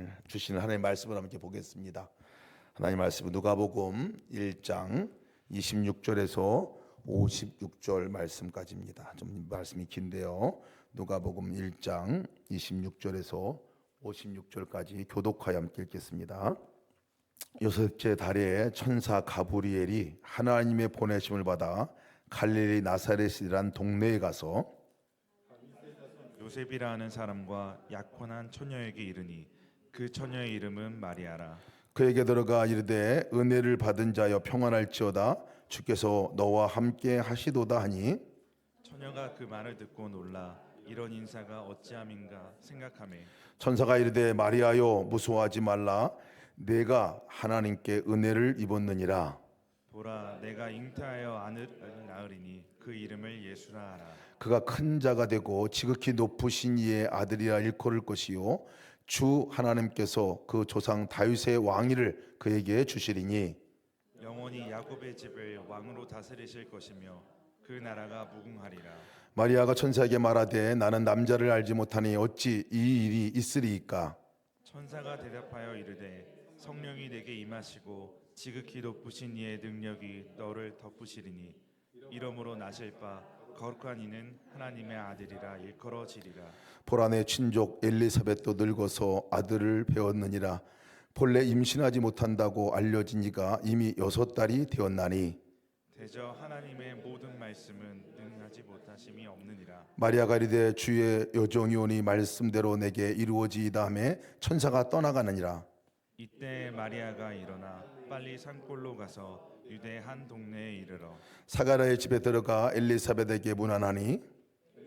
오늘 주시는 하나님의 말씀을 함께 보겠습니다. 하나님 말씀은 누가복음 1장 26절에서 56절 말씀까지입니다. 좀 말씀이 긴데요. 누가복음 1장 26절에서 56절까지 교독하여 함께 읽겠습니다. 여섯째 달에 천사 가브리엘이 하나님의 보내심을 받아 갈릴리 나사렛이라는 동네에 가서 요셉이라는 사람과 약혼한 처녀에게 이르니 그 처녀의 이름은 마리아라. 그에게 들어가 이르되 은혜를 받은 자여 평안할지어다 주께서 너와 함께 하시도다 하니 처녀가 그 말을 듣고 놀라 이런 인사가 어찌함인가 생각하매 천사가 이르되 마리아여 무서워하지 말라 내가 하나님께 은혜를 입었느니라. 보라 내가 잉태하여 아들을 낳으리니 그 이름을 예수라 하라. 그가 큰 자가 되고 지극히 높으신 이의 아들이라 일컬을 것이요 주 하나님께서 그 조상 다윗의 왕위를 그에게 주시리니 영원히 야곱의 집을 왕으로 다스리실 것이며 그 나라가 무궁하리라. 마리아가 천사에게 말하되 나는 남자를 알지 못하니 어찌 이 일이 있으리이까. 천사가 대답하여 이르되 성령이 내게 임하시고 지극히 높으신 이의 능력이 너를 덮으시리니 이러므로 나실 바 거룩한 이는 하나님의 아들이라 일컬어지리라. 보라 내 친족 엘리사벳도 늙어서 아들을 배웠느니라. 본래 임신하지 못한다고 알려진 이가 이미 6달이 되었나니 대저 하나님의 모든 말씀은 능하지 못하심이 없느니라. 마리아가 이르되 주의 여종이오니 말씀대로 내게 이루어지이다 하매 천사가 떠나가느니라. 이때 마리아가 일어나 빨리 산골로 가서 유대 한 동네에 이르러 사가랴의 집에 들어가 엘리사벳에게 문안하니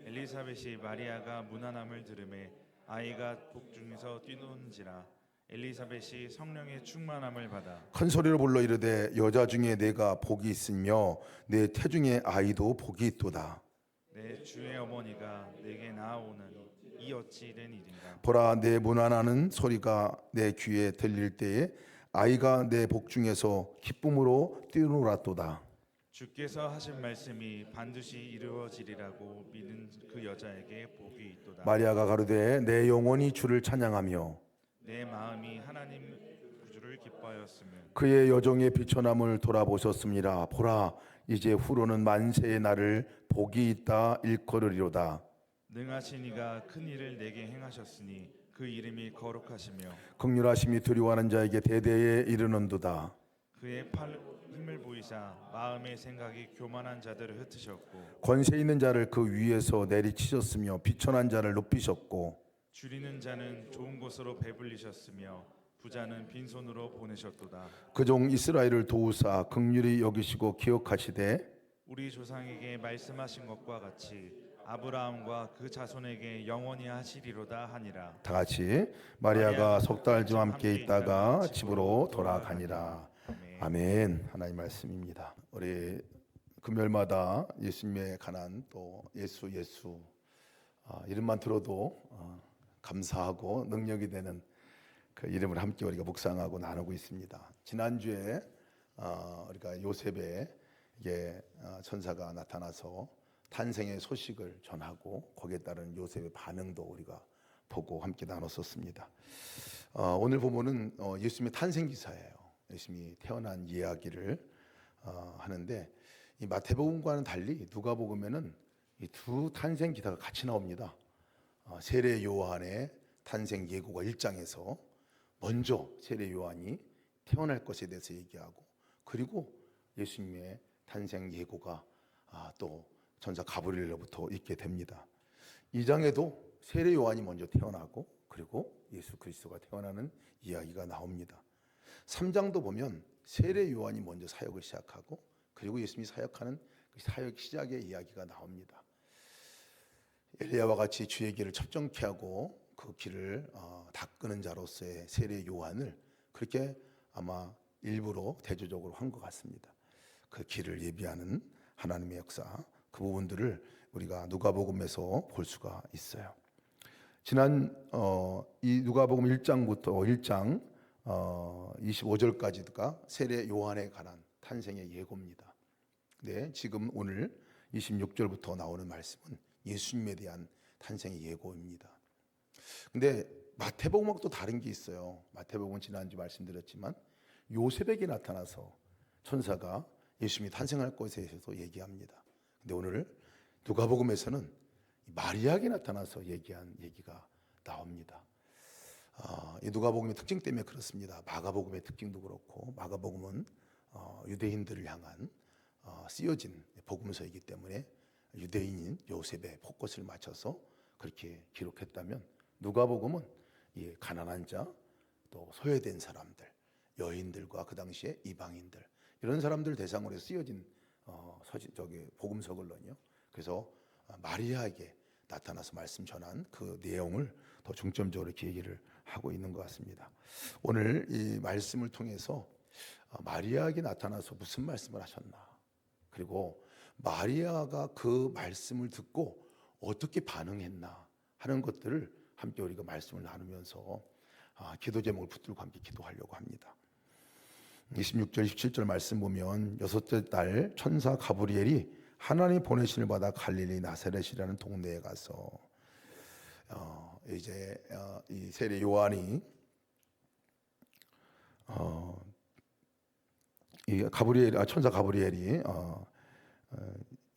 엘리사벳이 마리아가 문안함을 들으매 아이가 복중에서 뛰노는지라. 엘리사벳이 성령의 충만함을 받아 큰 소리로 불러 이르되 여자 중에 내가 복이 있으며 내 태중에 아이도 복이 있도다. 내 주의 어머니가 내게 나아오나니 이 어찌 된 일인가. 보라 내 문안하는 소리가 내 귀에 들릴 때에 아이가 내 복중에서 기쁨으로 뛰놀았도다. 주께서 하신 말씀이 반드시 이루어지리라고 믿는 그 여자에게 복이 있도다. 마리아가 가로되 내 영혼이 주를 찬양하며 내 마음이 하나님 구주를 기뻐하였으며 그의 여종의 비천함을 돌아보셨습니다. 보라 이제 후로는 만세의 날을 복이 있다 일컬으리로다. 능하신 이가 큰 일을 내게 행하셨으니 그 이름이 거룩하시며 긍휼하심이 두려워하는 자에게 대대에 이르는도다. 그의 팔 힘을 보이사 마음의 생각이 교만한 자들을 흩으셨고 권세 있는 자를 그 위에서 내리치셨으며 비천한 자를 높이셨고 줄이는 자는 좋은 곳으로 배불리셨으며 부자는 빈손으로 보내셨도다. 그 종 이스라엘을 도우사 긍휼히 여기시고 기억하시되 우리 조상에게 말씀하신 것과 같이 아브라함과 그 자손에게 영원히 하시리로다 하니라. 다 같이 마리아가 석 달 좀 함께 있다가 집으로 돌아가니라. 아멘. 하나님 말씀입니다. 우리 금요일마다 예수님에 관한 또 예수 이름만 들어도 감사하고 능력이 되는 그 이름을 함께 우리가 묵상하고 나누고 있습니다. 지난주에 우리가 요셉에게 천사가 나타나서 탄생의 소식을 전하고 거기에 따른 요셉의 반응도 우리가 보고 함께 나눴었습니다. 오늘 보면은 예수님의 탄생 기사예요. 예수님이 태어난 이야기를 하는데 이 마태복음과는 달리 누가복음에는 이 두 탄생 기사가 같이 나옵니다. 세례 요한의 탄생 예고가 1장에서 먼저 세례 요한이 태어날 것에 대해서 얘기하고 그리고 예수님의 탄생 예고가 또 천사 가브리엘로부터 있게 됩니다. 2장에도 세례 요한이 먼저 태어나고 그리고 예수 그리스도가 태어나는 이야기가 나옵니다. 3장도 보면 세례 요한이 먼저 사역을 시작하고 그리고 예수님이 사역하는 그 사역 시작의 이야기가 나옵니다. 엘리야와 같이 주의 길을 첩정케 하고 그 길을 닦는 자로서의 세례 요한을 그렇게 아마 일부러 대조적으로 한 것 같습니다. 그 길을 예비하는 하나님의 역사 그 부분들을 우리가 누가복음에서 볼 수가 있어요. 지난 이 누가복음 1장부터 1장 25절까지가 세례 요한에 관한 탄생의 예고입니다. 네, 지금 오늘 26절부터 나오는 말씀은 예수님에 대한 탄생의 예고입니다. 근데 마태복음하고 또 다른 게 있어요. 마태복음은 지난주 말씀드렸지만 요셉에게 나타나서 천사가 예수님이 탄생할 것에 대해서 얘기합니다. 근데 오늘 누가복음에서는 마리아에게 나타나서 얘기한 얘기가 나옵니다. 이 누가복음의 특징 때문에 그렇습니다. 마가복음의 특징도 그렇고, 마가복음은 유대인들을 향한 쓰여진 복음서이기 때문에 유대인인 요셉의 포커스를 맞춰서 그렇게 기록했다면, 누가복음은 이 가난한 자, 또 소외된 사람들, 여인들과 그 당시에 이방인들, 이런 사람들 대상으로 쓰여진 복음서거든요. 그래서 마리아에게 나타나서 말씀 전한 그 내용을 더 중점적으로 이렇게 얘기를 하고 있는 것 같습니다. 오늘 이 말씀을 통해서 마리아에게 나타나서 무슨 말씀을 하셨나, 그리고 마리아가 그 말씀을 듣고 어떻게 반응했나 하는 것들을 함께 우리가 말씀을 나누면서 기도 제목을 붙들고 함께 기도하려고 합니다. 26절 27절 말씀 보면, 여섯째 달 천사 가브리엘이 하나님 보내심을 받아 갈릴리 나사렛이라는 동네에 가서 이 세례 요한이 천사 가브리엘이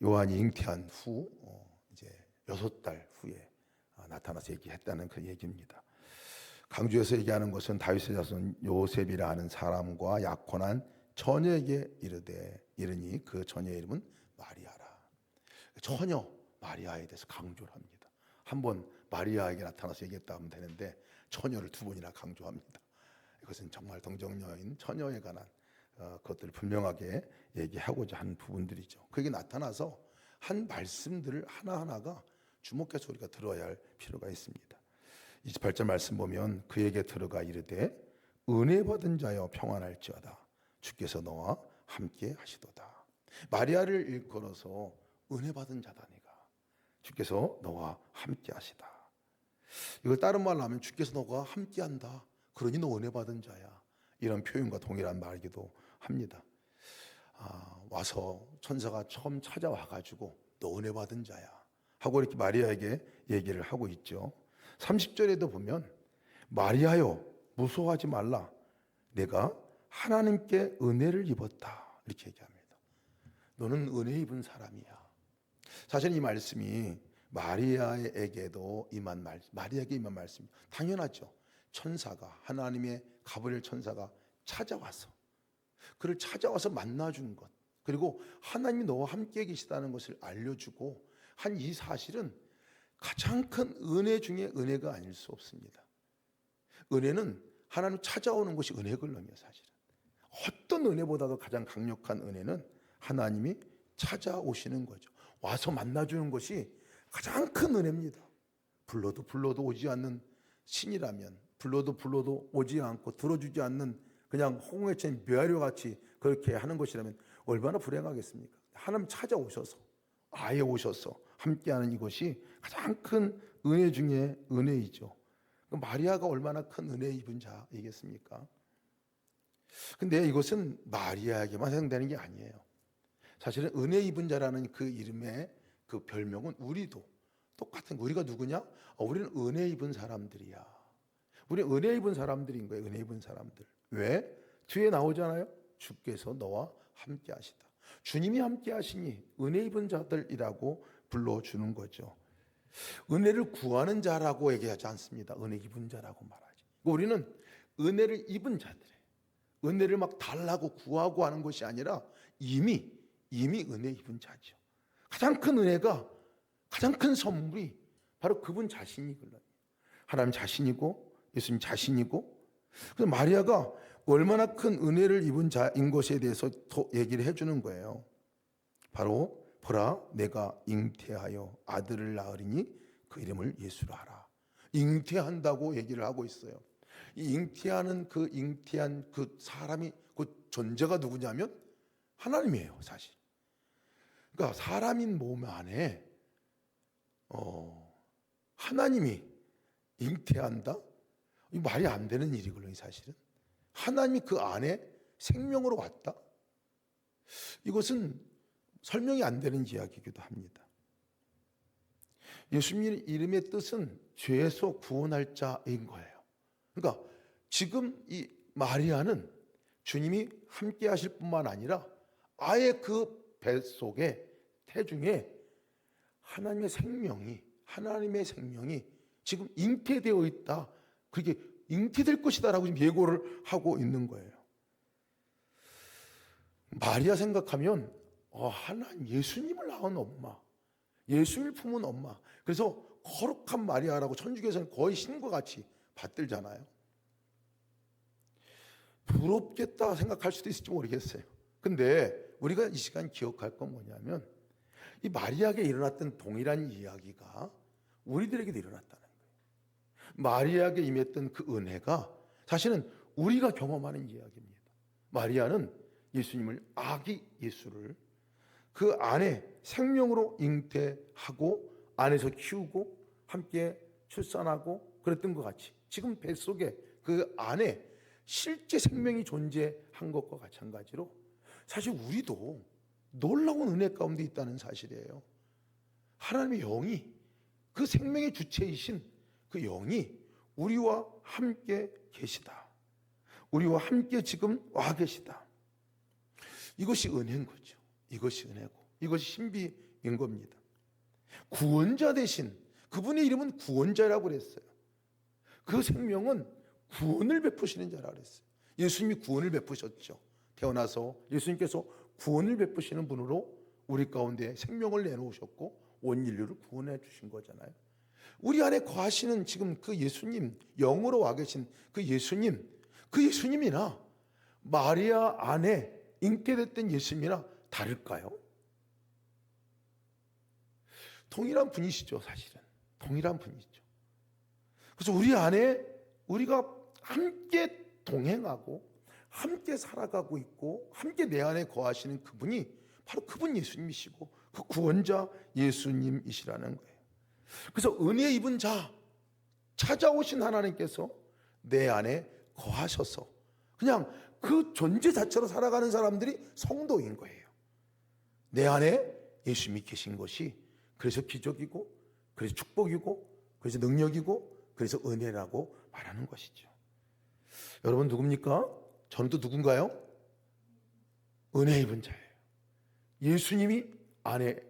요한이 잉태한 후 이제 6달 후에 나타나서 얘기했다는 그 얘기입니다. 강주에서 얘기하는 것은 다윗의 자손 요셉이라 하는 사람과 약혼한 처녀에게 이르니 그 처녀의 이름은 마리아라. 처녀 마리아에 대해서 강조를 합니다. 한번 마리아에게 나타나서 얘기했다 하면 되는데 처녀를 2번이나 강조합니다. 이것은 정말 동정녀인 처녀에 관한 것들을 분명하게 얘기하고자 하는 부분들이죠. 그게 나타나서 한 말씀들을 하나하나가 주목해서 우리가 들어야 할 필요가 있습니다. 28절 말씀 보면, 그에게 들어가 이르되 은혜 받은 자여 평안할지어다, 주께서 너와 함께 하시도다. 마리아를 일컬어서 은혜 받은 자다, 네가 주께서 너와 함께 하시다. 이걸 다른 말로 하면 주께서 너와 함께 한다, 그러니 너 은혜 받은 자야, 이런 표현과 동일한 말이기도 합니다. 와서 천사가 처음 찾아와 가지고 너 은혜 받은 자야 하고 이렇게 마리아에게 얘기를 하고 있죠. 30절에도 보면, 마리아여 무서워하지 말라, 내가 하나님께 은혜를 입었다, 이렇게 얘기합니다. 너는 은혜 입은 사람이야. 사실 이 말씀이 마리아에게도 임한 마리아에게 임한 말씀, 당연하죠. 천사가, 하나님의 가브리엘 천사가 찾아와서 그를 찾아와서 만나준 것, 그리고 하나님이 너와 함께 계시다는 것을 알려주고 한 이 사실은 가장 큰 은혜 중에 은혜가 아닐 수 없습니다. 은혜는 하나님 찾아오는 것이 은혜거든요. 사실은 어떤 은혜보다도 가장 강력한 은혜는 하나님이 찾아오시는 거죠. 와서 만나주는 것이 가장 큰 은혜입니다. 불러도 오지 않는 신이라면, 불러도 오지 않고 들어주지 않는 그냥 홍해 친 묘하려 같이 그렇게 하는 것이라면 얼마나 불행하겠습니까? 하나님 찾아오셔서, 아예 오셔서 함께하는 이것이 가장 큰 은혜 중에 은혜이죠. 마리아가 얼마나 큰 은혜 입은 자이겠습니까? 근데 이것은 마리아에게만 해당되는 게 아니에요. 사실은 은혜 입은 자라는 그 이름의 그 별명은 우리도 똑같은 거. 우리가 누구냐? 우리는 은혜 입은 사람들이야. 우리는 은혜 입은 사람들인 거예요. 은혜 입은 사람들. 왜? 뒤에 나오잖아요. 주께서 너와 함께 하시다. 주님이 함께 하시니 은혜 입은 자들이라고 불러주는 거죠. 은혜를 구하는 자라고 얘기하지 않습니다. 은혜 입은 자라고 말하지. 우리는 은혜를 입은 자들이에요. 은혜를 막 달라고 구하고 하는 것이 아니라 이미 은혜 입은 자죠. 가장 큰 은혜가, 가장 큰 선물이 바로 그분 자신이거든요. 하나님 자신이고 예수님 자신이고. 그래서 마리아가 얼마나 큰 은혜를 입은 자인 것에 대해서 더 얘기를 해주는 거예요. 바로 보라, 내가 잉태하여 아들을 낳으리니 그 이름을 예수라 하라. 잉태한다고 얘기를 하고 있어요. 이 잉태하는 그 잉태한 그 사람이, 그 존재가 누구냐면 하나님이에요, 사실. 그러니까 사람인 몸 안에 하나님이 잉태한다? 이 말이 안 되는 일이거든요, 사실은. 하나님이 그 안에 생명으로 왔다? 이것은 설명이 안 되는 이야기이기도 합니다. 예수님 이름의 뜻은 죄에서 구원할 자인 거예요. 그러니까 지금 이 마리아는 주님이 함께 하실 뿐만 아니라 아예 그 뱃속에 태중에 하나님의 생명이 지금 잉태되어 있다. 그게 잉태될 것이다라고 지금 예고를 하고 있는 거예요. 마리아 생각하면 하나님 예수님을 낳은 엄마, 예수님을 품은 엄마. 그래서 거룩한 마리아라고 천주교에서는 거의 신과 같이 받들잖아요. 부럽겠다 생각할 수도 있을지 모르겠어요. 근데 우리가 이 시간 기억할 건 뭐냐면 이 마리아에게 일어났던 동일한 이야기가 우리들에게도 일어났다는 거예요. 마리아에게 임했던 그 은혜가 사실은 우리가 경험하는 이야기입니다. 마리아는 예수님을, 아기 예수를 그 안에 생명으로 잉태하고 안에서 키우고 함께 출산하고 그랬던 것 같이 지금 뱃속에 그 안에 실제 생명이 존재한 것과 마찬가지로 사실 우리도 놀라운 은혜 가운데 있다는 사실이에요. 하나님의 영이, 그 생명의 주체이신 그 영이 우리와 함께 계시다. 우리와 함께 지금 와 계시다. 이것이 은혜인 거죠. 이것이 은혜고 이것이 신비인 겁니다. 구원자 대신 그분의 이름은 구원자라고 그랬어요. 그 생명은 구원을 베푸시는 자라 그랬어요. 예수님이 구원을 베푸셨죠. 태어나서 예수님께서 구원을 베푸시는 분으로 우리 가운데 생명을 내놓으셨고 온 인류를 구원해 주신 거잖아요. 우리 안에 거하시는 지금 그 예수님, 영으로 와 계신 그 예수님이나 마리아 안에 잉태됐던 예수님이나 다를까요? 동일한 분이시죠. 사실은 동일한 분이죠. 그래서 우리 안에 우리가 함께 동행하고 함께 살아가고 있고 함께 내 안에 거하시는 그분이 바로 그분 예수님이시고 그 구원자 예수님이시라는 거예요. 그래서 은혜 입은 자, 찾아오신 하나님께서 내 안에 거하셔서 그냥 그 존재 자체로 살아가는 사람들이 성도인 거예요. 내 안에 예수님이 계신 것이 그래서 기적이고 그래서 축복이고 그래서 능력이고 그래서 은혜라고 말하는 것이죠. 여러분 누굽니까? 저는 또 누군가요? 은혜 입은 자예요. 예수님이 안에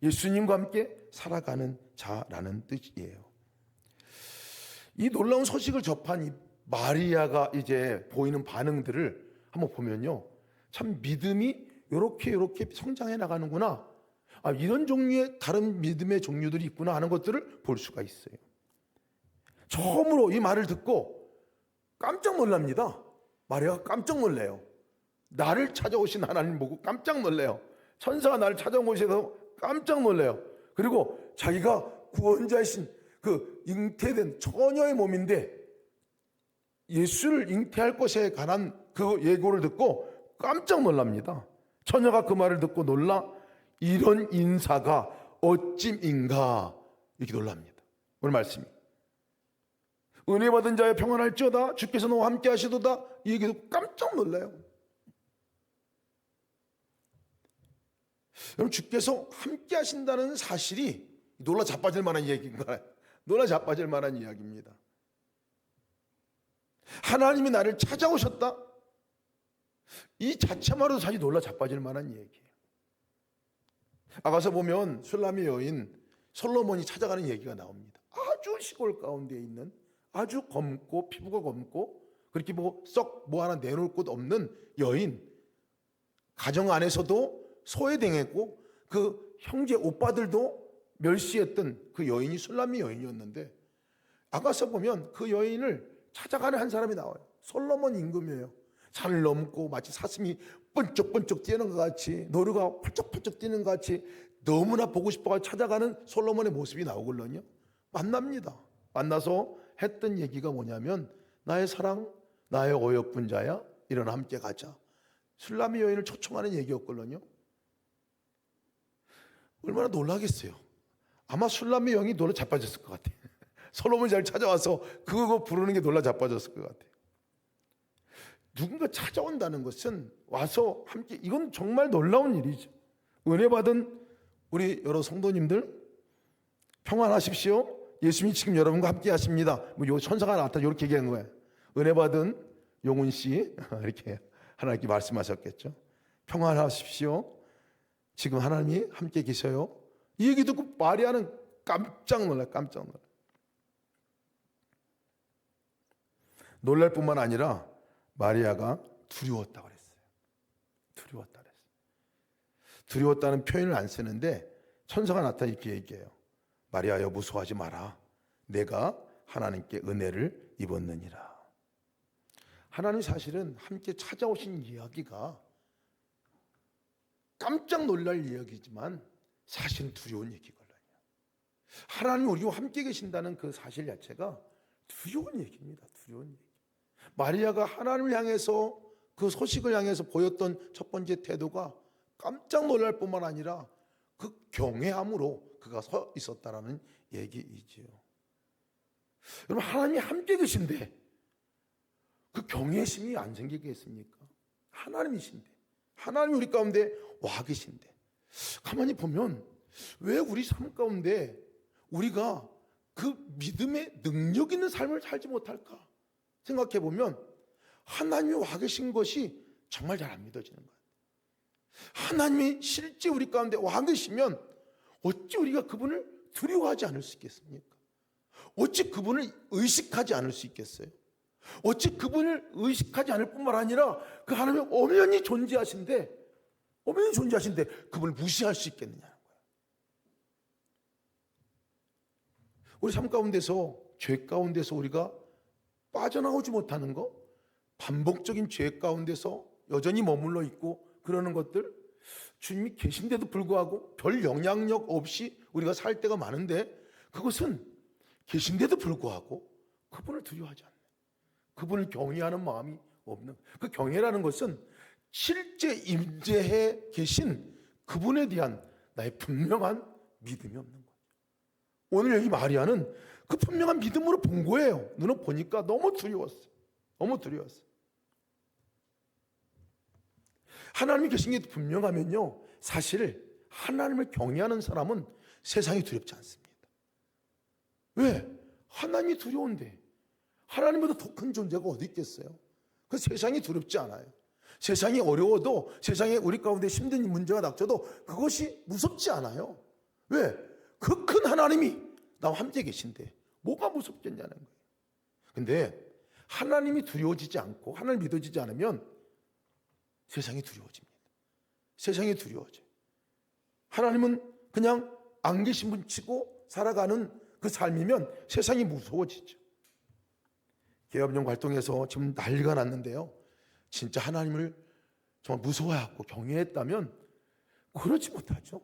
예수님과 함께 살아가는 자라는 뜻이에요. 이 놀라운 소식을 접한 이 마리아가 이제 보이는 반응들을 한번 보면요, 참 믿음이 이렇게 성장해 나가는구나, 이런 종류의 다른 믿음의 종류들이 있구나 하는 것들을 볼 수가 있어요. 처음으로 이 말을 듣고 깜짝 놀랍니다. 마리아가 깜짝 놀래요. 나를 찾아오신 하나님 보고 깜짝 놀래요. 천사가 나를 찾아온 곳에서 깜짝 놀래요. 그리고 자기가 구원자이신 그 잉태된 처녀의 몸인데 예수를 잉태할 것에 관한 그 예고를 듣고 깜짝 놀랍니다. 처녀가 그 말을 듣고 놀라 이런 인사가 어찜인가 이렇게 놀랍니다. 오늘 말씀이 은혜 받은 자여 평안할지어다 주께서 너와 함께 하시도다, 이 얘기 듣고 깜짝 놀라요. 여러분, 주께서 함께 하신다는 사실이 놀라 자빠질 만한 얘기인가요? 놀라 자빠질 만한 이야기입니다. 하나님이 나를 찾아오셨다, 이 자체만으로도 사실 놀라 자빠질 만한 얘기예요. 아가서 보면 술람의 여인 솔로몬이 찾아가는 얘기가 나옵니다. 아주 시골 가운데 있는 아주 검고 피부가 검고 그렇게 썩 뭐 하나 내놓을 곳 없는 여인, 가정 안에서도 소외당했고 그 형제 오빠들도 멸시했던 그 여인이 술람의 여인이었는데, 아가서 보면 그 여인을 찾아가는 한 사람이 나와요. 솔로몬 임금이에요. 산을 넘고 마치 사슴이 번쩍번쩍 뛰는 것 같이, 노루가 펄쩍펄쩍 뛰는 것 같이 너무나 보고 싶어서 찾아가는 솔로몬의 모습이 나오거든요. 만납니다. 만나서 했던 얘기가 뭐냐면, 나의 사랑, 나의 어여쁜 자야, 일어나 함께 가자. 술람의 여인을 초청하는 얘기였거든요. 얼마나 놀라겠어요. 아마 술람의 여인이 놀라 자빠졌을 것 같아요. 솔로몬이 잘 찾아와서 그거 부르는 게 놀라 자빠졌을 것 같아요. 누군가 찾아온다는 것은 와서 함께, 이건 정말 놀라운 일이죠. 은혜 받은 우리 여러 성도님들 평안하십시오. 예수님이 지금 여러분과 함께 하십니다. 요 천사가 나왔다 이렇게 얘기한 거예요. 은혜 받은 용훈 씨 이렇게 하나님께 말씀하셨겠죠. 평안하십시오. 지금 하나님이 함께 계셔요. 이 얘기 듣고 마리아는 깜짝 놀라. 놀랄 뿐만 아니라 마리아가 두려웠다고 그랬어요. 두려웠다는 표현을 안 쓰는데 천사가 나타나 이렇게 얘기해요. 마리아여 무서워하지 마라. 내가 하나님께 은혜를 입었느니라. 하나님 사실은 함께 찾아오신 이야기가 깜짝 놀랄 이야기지만 사실은 두려운 얘기거든요. 하나님 우리와 함께 계신다는 그 사실 자체가 두려운 얘기입니다. 두려운 얘기. 마리아가 하나님을 향해서 그 소식을 향해서 보였던 첫 번째 태도가 깜짝 놀랄 뿐만 아니라 그 경외함으로 그가 서 있었다라는 얘기이지요. 여러분 하나님이 함께 계신데 그 경외심이 안 생기겠습니까? 하나님이신데 하나님이 우리 가운데 와 계신데 가만히 보면 왜 우리 삶 가운데 우리가 그 믿음의 능력 있는 삶을 살지 못할까 생각해 보면 하나님이 와 계신 것이 정말 잘 안 믿어지는 거예요. 하나님이 실제 우리 가운데 와 계시면 어찌 우리가 그분을 두려워하지 않을 수 있겠습니까? 어찌 그분을 의식하지 않을 수 있겠어요? 어찌 그분을 의식하지 않을 뿐만 아니라 그 하나님이 엄연히 존재하신데 그분을 무시할 수 있겠느냐는 거예요. 우리 삶 가운데서 죄 가운데서 우리가 빠져나오지 못하는 거, 반복적인 죄 가운데서 여전히 머물러 있고 그러는 것들, 주님이 계신데도 불구하고 별 영향력 없이 우리가 살 때가 많은데 그것은 계신데도 불구하고 그분을 두려워하지 않는, 그분을 경외하는 마음이 없는, 그 경외라는 것은 실제 임재해 계신 그분에 대한 나의 분명한 믿음이 없는 거예요. 오늘 여기 마리아는 그 분명한 믿음으로 본 거예요. 눈을 보니까 너무 두려웠어요. 하나님이 계신 게 분명하면요, 사실 하나님을 경외하는 사람은 세상이 두렵지 않습니다. 왜? 하나님이 두려운데 하나님보다 더 큰 존재가 어디 있겠어요? 그 세상이 두렵지 않아요. 세상이 어려워도, 세상에 우리 가운데 힘든 문제가 닥쳐도 그것이 무섭지 않아요. 왜? 그 큰 하나님이 나와 함께 계신데 뭐가 무섭겠냐는 거예요. 근데 하나님이 두려워지지 않고 하나님 믿어지지 않으면 세상이 두려워집니다. 세상이 두려워져요. 하나님은 그냥 안 계신 분 치고 살아가는 그 삶이면 세상이 무서워지죠. 개업령 활동에서 지금 난리가 났는데요, 진짜 하나님을 정말 무서워하고 경외했다면 그러지 못하죠.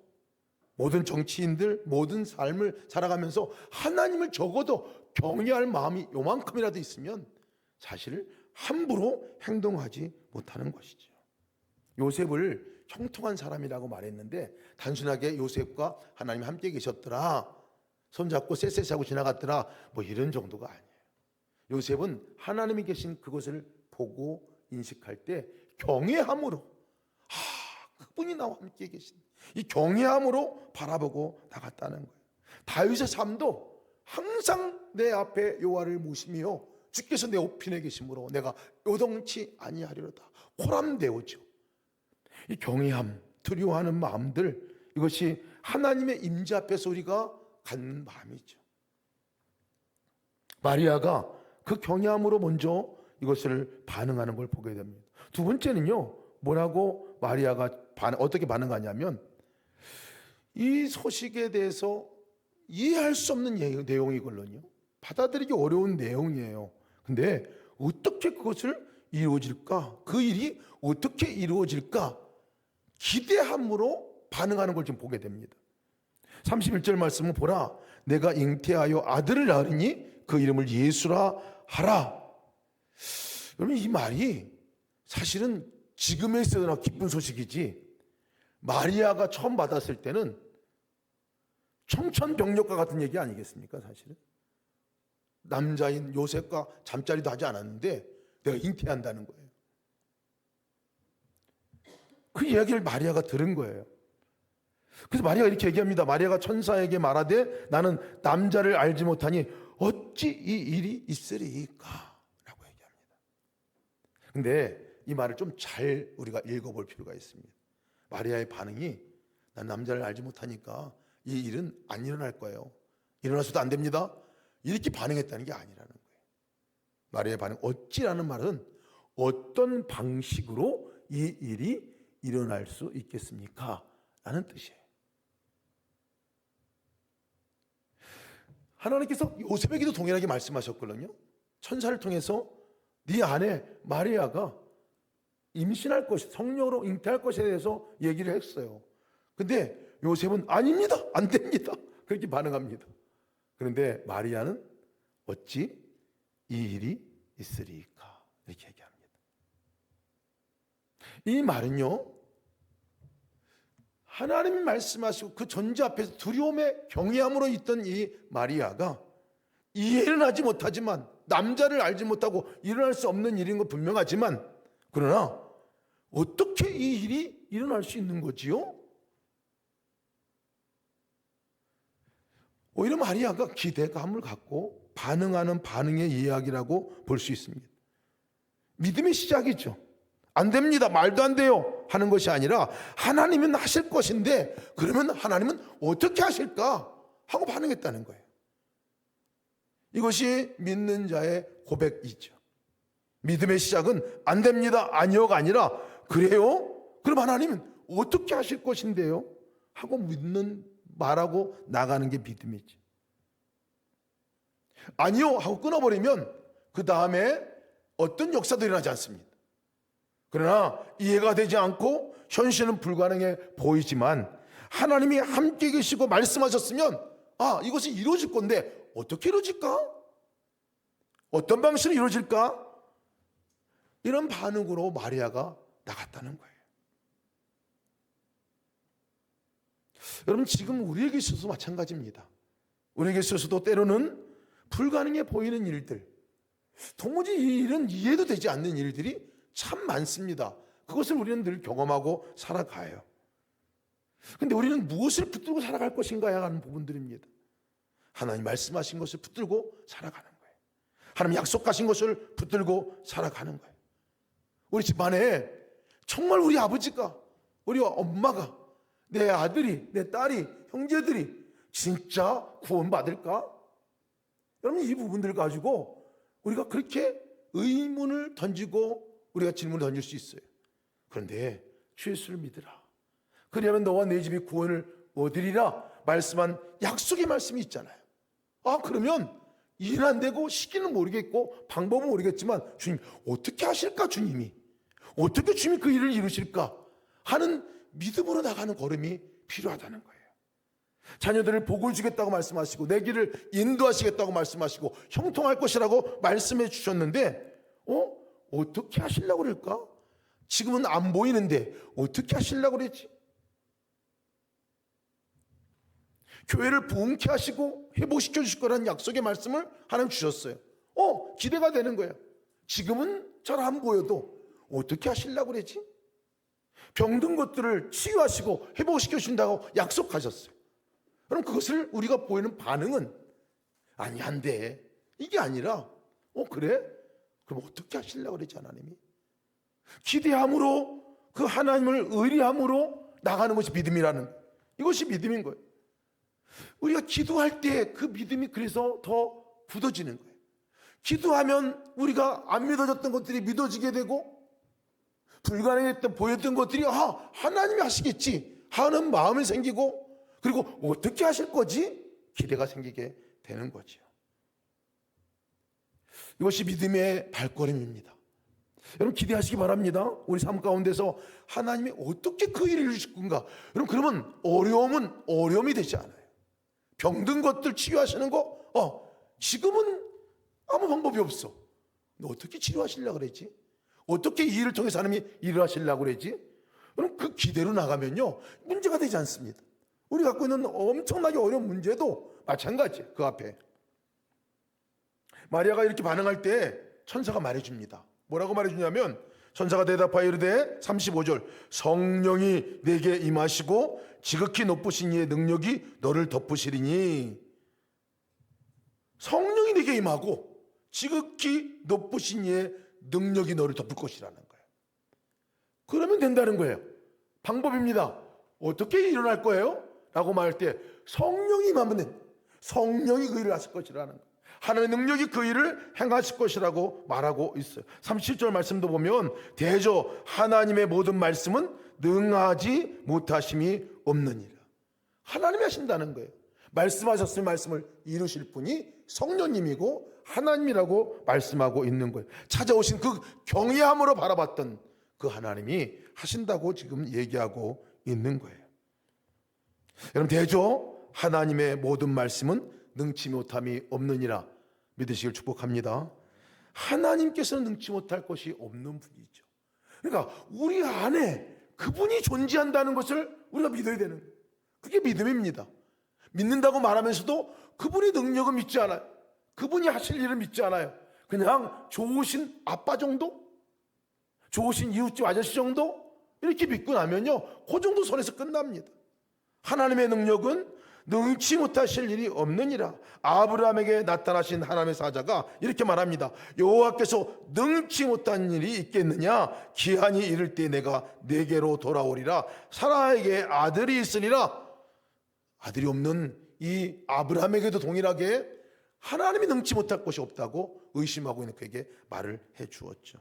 모든 정치인들, 모든 삶을 살아가면서 하나님을 적어도 경외할 마음이 요만큼이라도 있으면 사실 함부로 행동하지 못하는 것이죠. 요셉을 형통한 사람이라고 말했는데 단순하게 요셉과 하나님 함께 계셨더라, 손잡고 쎄쎄하고 지나갔더라, 뭐 이런 정도가 아니에요. 요셉은 하나님이 계신 그것을 보고 인식할 때 경외함으로, 그분이 나와 함께 계신 이 경외함으로 바라보고 나갔다는 거예요. 다윗의 삶도 항상 내 앞에 여호와를 모시며 주께서 내 우편에 계심으로 내가 요동치 아니하리로다 호람되오죠. 이 경외함, 두려워하는 마음들, 이것이 하나님의 임재 앞에서 우리가 갖는 마음이죠. 마리아가 그 경외함으로 먼저 이것을 반응하는 걸 보게 됩니다. 두 번째는요, 뭐라고 마리아가 어떻게 반응하냐면 이 소식에 대해서 이해할 수 없는 내용이거든요. 받아들이기 어려운 내용이에요. 근데 어떻게 그것을 이루어질까? 그 일이 어떻게 이루어질까? 기대함으로 반응하는 걸 좀 보게 됩니다. 31절 말씀은 보라, 내가 잉태하여 아들을 낳으리니 그 이름을 예수라 하라. 여러분, 이 말이 사실은 지금에 있어서나 기쁜 소식이지 마리아가 처음 받았을 때는 청천벽력과 같은 얘기 아니겠습니까? 사실은 남자인 요셉과 잠자리도 하지 않았는데 내가 잉태한다는 거예요. 그 이야기를 마리아가 들은 거예요. 그래서 마리아가 이렇게 얘기합니다. 마리아가 천사에게 말하되 나는 남자를 알지 못하니 어찌 이 일이 있으리까? 라고 얘기합니다. 근데 이 말을 좀 잘 우리가 읽어볼 필요가 있습니다. 마리아의 반응이 난 남자를 알지 못하니까 이 일은 안 일어날 거예요. 일어나서도 안 됩니다. 이렇게 반응했다는 게 아니라는 거예요. 마리아의 반응, 어찌라는 말은 어떤 방식으로 이 일이 일어날 수 있겠습니까? 라는 뜻이에요. 하나님께서 요셉에게도 동일하게 말씀하셨거든요. 천사를 통해서 네 아내 마리아가 임신할 것, 성령으로 잉태할 것에 대해서 얘기를 했어요. 근데 요셉은 아닙니다, 안 됩니다, 그렇게 반응합니다. 그런데 마리아는 어찌 이 일이 있으리까? 이렇게 얘기합니다. 이 말은요, 하나님이 말씀하시고 그 존재 앞에서 두려움에 경외함으로 있던 이 마리아가 이해는 하지 못하지만, 남자를 알지 못하고 일어날 수 없는 일인 건 분명하지만, 그러나 어떻게 이 일이 일어날 수 있는 거지요? 오히려 마리아가 기대감을 갖고 반응하는 반응의 이야기라고 볼 수 있습니다. 믿음의 시작이죠. 안 됩니다, 말도 안 돼요 하는 것이 아니라 하나님은 하실 것인데 그러면 하나님은 어떻게 하실까 하고 반응했다는 거예요. 이것이 믿는 자의 고백이죠. 믿음의 시작은 안 됩니다, 아니요가 아니라 그래요? 그럼 하나님은 어떻게 하실 것인데요? 하고 말하고 나가는 게 믿음이지. 아니요 하고 끊어버리면 그 다음에 어떤 역사도 일어나지 않습니다. 그러나 이해가 되지 않고 현실은 불가능해 보이지만 하나님이 함께 계시고 말씀하셨으면 이것이 이루어질 건데 어떻게 이루어질까? 어떤 방식으로 이루어질까? 이런 반응으로 마리아가 나갔다는 거예요. 여러분, 지금 우리에게 있어서도 마찬가지입니다. 우리에게 있어서도 때로는 불가능해 보이는 일들, 도무지 이 일은 이해도 되지 않는 일들이 참 많습니다. 그것을 우리는 늘 경험하고 살아가요. 그런데 우리는 무엇을 붙들고 살아갈 것인가 하는 부분들입니다. 하나님 말씀하신 것을 붙들고 살아가는 거예요. 하나님 약속하신 것을 붙들고 살아가는 거예요. 우리 집안에 정말 우리 아버지가, 우리 엄마가, 내 아들이, 내 딸이, 형제들이 진짜 구원받을까? 여러분, 이 부분들 가지고 우리가 그렇게 의문을 던지고 우리가 질문을 던질 수 있어요. 그런데 주 예수를 믿으라, 그리하면 너와 내 집이 구원을 얻으리라 말씀한 약속의 말씀이 있잖아요. 그러면 일 안 되고 시기는 모르겠고 방법은 모르겠지만 주님 어떻게 하실까? 주님이 어떻게 주님이 그 일을 이루실까? 하는 믿음으로 나가는 걸음이 필요하다는 거예요. 자녀들을 복을 주겠다고 말씀하시고 내 길을 인도하시겠다고 말씀하시고 형통할 것이라고 말씀해 주셨는데 어떻게 하시려고 그럴까? 지금은 안 보이는데 어떻게 하시려고 그랬지? 교회를 부흥케 하시고 회복시켜 주실 거라는 약속의 말씀을 하나님 주셨어요. 기대가 되는 거예요. 지금은 잘 안 보여도 어떻게 하시려고 그랬지? 병든 것들을 치유하시고 회복시켜 주신다고 약속하셨어요. 그럼 그것을 우리가 보이는 반응은 아니, 안 돼, 이게 아니라 그래? 그럼 어떻게 하시려고 그랬지? 하나님이 기대함으로, 그 하나님을 의리함으로 나가는 것이 믿음이라는, 이것이 믿음인 거예요. 우리가 기도할 때 그 믿음이 그래서 더 굳어지는 거예요. 기도하면 우리가 안 믿어졌던 것들이 믿어지게 되고, 불가능했던 보였던 것들이 하나님이 하시겠지 하는 마음이 생기고, 그리고 어떻게 하실 거지? 기대가 생기게 되는 거죠. 이것이 믿음의 발걸음입니다. 여러분, 기대하시기 바랍니다. 우리 삶 가운데서 하나님이 어떻게 그 일을 이루실 건가? 여러분, 그러면 어려움은 어려움이 되지 않아요. 병든 것들 치유하시는 거 지금은 아무 방법이 없어. 너 어떻게 치료하시려고 그랬지? 어떻게 이 일을 통해서 하나님이 일을 하시려고 그랬지? 그럼 그 기대로 나가면요, 문제가 되지 않습니다. 우리 갖고 있는 엄청나게 어려운 문제도 마찬가지예요. 그 앞에 마리아가 이렇게 반응할 때 천사가 말해줍니다. 뭐라고 말해주냐면 천사가 대답하여 이르되 35절 성령이 내게 임하시고 지극히 높으신 이의 능력이 너를 덮으시리니. 성령이 내게 임하고 지극히 높으신 이의 능력이 너를 덮을 것이라는 거예요. 그러면 된다는 거예요. 방법입니다. 어떻게 일어날 거예요? 라고 말할 때 성령이 임하면 된다. 성령이 그 일을 하실 것이라는 거예요. 하나님의 능력이 그 일을 행하실 것이라고 말하고 있어요. 37절 말씀도 보면 대저 하나님의 모든 말씀은 능하지 못하심이 없느니라. 하나님이 하신다는 거예요. 말씀하셨으면 말씀을 이루실 분이 성령님이고 하나님이라고 말씀하고 있는 거예요. 찾아오신 그 경외함으로 바라봤던 그 하나님이 하신다고 지금 얘기하고 있는 거예요. 여러분, 대저 하나님의 모든 말씀은 능치 못함이 없느니라 믿으시길 축복합니다. 하나님께서는 능치 못할 것이 없는 분이죠. 그러니까 우리 안에 그분이 존재한다는 것을 우리가 믿어야 되는 거예요. 그게 믿음입니다. 믿는다고 말하면서도 그분의 능력을 믿지 않아요. 그분이 하실 일을 믿지 않아요. 그냥 좋으신 아빠 정도? 좋으신 이웃집 아저씨 정도? 이렇게 믿고 나면요, 그 정도 선에서 끝납니다. 하나님의 능력은 능치 못하실 일이 없느니라. 아브라함에게 나타나신 하나님의 사자가 이렇게 말합니다. 여호와께서 능치 못한 일이 있겠느냐? 기한이 이를 때 내가 내게로 돌아오리라. 사라에게 아들이 있으리라. 아들이 없는 이 아브라함에게도 동일하게 하나님이 능치 못할 것이 없다고 의심하고 있는 그에게 말을 해 주었죠.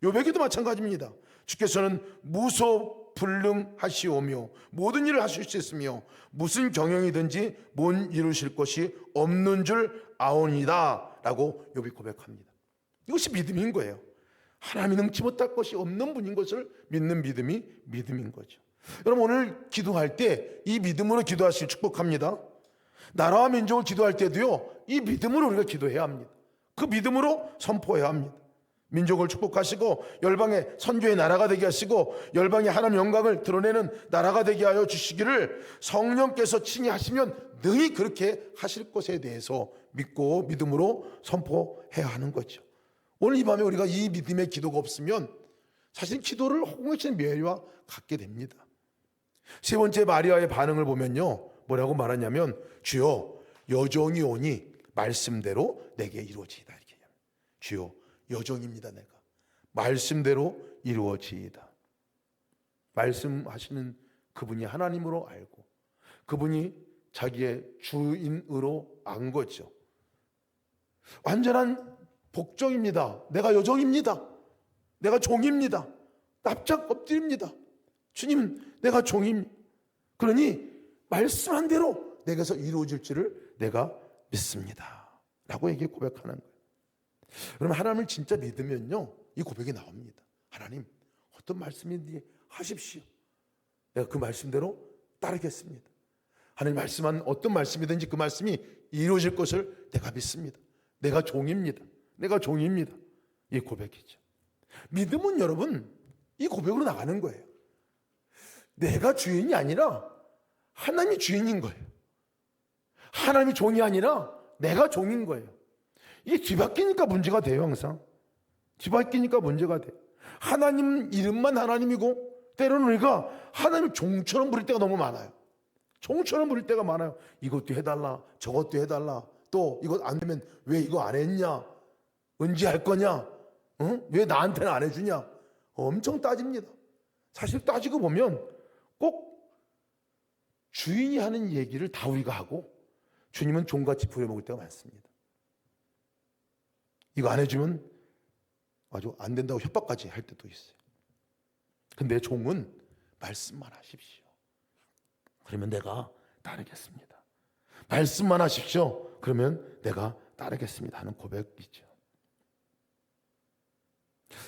욥에게도 마찬가지입니다. 주께서는 무소불능하시오며 모든 일을 하실 수 있으며 무슨 경영이든지 못 이루실 것이 없는 줄 아오니다 라고 욥이 고백합니다. 이것이 믿음인 거예요. 하나님이 능치 못할 것이 없는 분인 것을 믿는 믿음이 믿음인 거죠. 여러분, 오늘 기도할 때 이 믿음으로 기도하시길 축복합니다. 나라와 민족을 기도할 때도요, 이 믿음으로 우리가 기도해야 합니다. 그 믿음으로 선포해야 합니다. 민족을 축복하시고 열방의 선교의 나라가 되게 하시고 열방의 하나님 영광을 드러내는 나라가 되게 하여 주시기를 성령께서 친히 하시면 능히 그렇게 하실 것에 대해서 믿고 믿음으로 선포해야 하는 거죠. 오늘 이 밤에 우리가 이 믿음의 기도가 없으면 사실 기도를 허공에치는 멸류와 같게 됩니다. 세 번째 마리아의 반응을 보면요, 뭐라고 말하냐면 주여 여정이 오니 말씀대로 내게 이루어지이다 이렇게 얘기합니다. 주여 여정입니다. 내가 말씀대로 이루어지이다. 말씀하시는 그분이 하나님으로 알고 그분이 자기의 주인으로 안 거죠. 완전한 복종입니다. 내가 여정입니다. 내가 종입니다. 납작 엎드립니다. 주님, 내가 종입니다. 그러니 말씀한 대로 내게서 이루어질 줄을 내가 믿습니다 라고 얘기 고백하는 거예요. 그러면 하나님을 진짜 믿으면요, 이 고백이 나옵니다. 하나님, 어떤 말씀인지 하십시오. 내가 그 말씀대로 따르겠습니다. 하나님 말씀한 어떤 말씀이든지 그 말씀이 이루어질 것을 내가 믿습니다. 내가 종입니다. 내가 종입니다. 이 고백이죠. 믿음은 여러분 이 고백으로 나가는 거예요. 내가 주인이 아니라 하나님이 주인인 거예요. 하나님이 종이 아니라 내가 종인 거예요. 이게 뒤바뀌니까 문제가 돼요. 항상 뒤바뀌니까 문제가 돼요. 하나님 이름만 하나님이고 때로는 우리가 하나님을 종처럼 부릴 때가 너무 많아요. 종처럼 부릴 때가 많아요. 이것도 해달라, 저것도 해달라, 또 이것 안 되면 왜 이거 안 했냐, 언제 할 거냐, 왜 나한테는 안 해주냐, 엄청 따집니다. 사실 따지고 보면 꼭 주인이 하는 얘기를 다 우리가 하고 주님은 종같이 부려먹을 때가 많습니다. 이거 안 해주면 아주 안 된다고 협박까지 할 때도 있어요. 근데 종은 말씀만 하십시오. 그러면 내가 따르겠습니다. 말씀만 하십시오. 그러면 내가 따르겠습니다 하는 고백이죠.